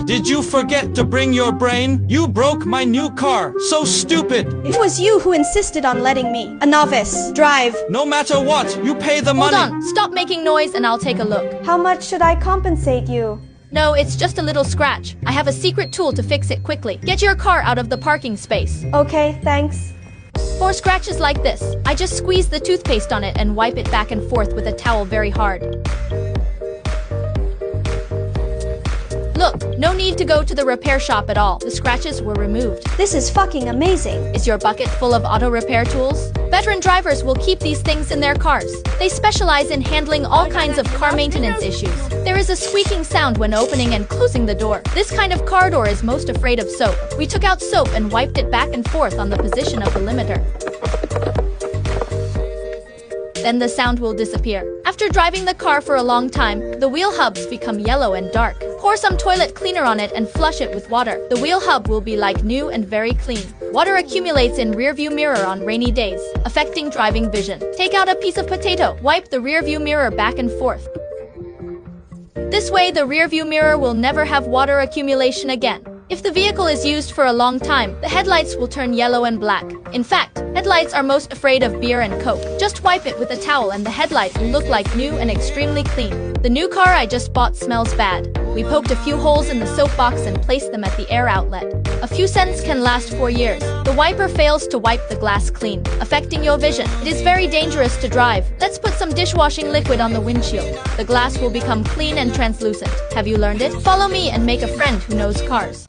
Did you forget to bring your brain? You broke my new car. So stupid. It was you who insisted on letting me, a novice, drive. No matter what, you pay the Hold money. on, stop making noise and I'll take a look. How much should I compensate you? No, it's just a little scratch. I have a secret tool to fix it quickly. Get your car out of the parking space. Okay, thanks. For scratches like this, I just squeeze the toothpaste on it and wipe it back and forth with a towel very hard. Look, no need to go to the repair shop at all. The scratches were removed. This is fucking amazing. Is your bucket full of auto repair tools? Veteran drivers will keep these things in their cars. They specialize in handling all kinds of car maintenance issues. There is a squeaking sound when opening and closing the door. This kind of car door is most afraid of soap. We took out soap and wiped it back and forth on the position of the limiter. Then the sound will disappear. After driving the car for a long time, the wheel hubs become yellow and dark. Pour some toilet cleaner on it and flush it with water. The wheel hub will be like new and very clean. Water accumulates in rearview mirror on rainy days, affecting driving vision. Take out a piece of potato, wipe the rearview mirror back and forth. This way, the rearview mirror will never have water accumulation again. If the vehicle is used for a long time, the headlights will turn yellow and black. In fact, headlights are most afraid of beer and coke. Just wipe it with a towel and the headlight will look like new and extremely clean. The new car I just bought smells bad. We poked a few holes in the soap box and placed them at the air outlet. A few cents can last 4 years. The wiper fails to wipe the glass clean, affecting your vision. It is very dangerous to drive. Let's put some dishwashing liquid on the windshield. The glass will become clean and translucent. Have you learned it? Follow me and make a friend who knows cars.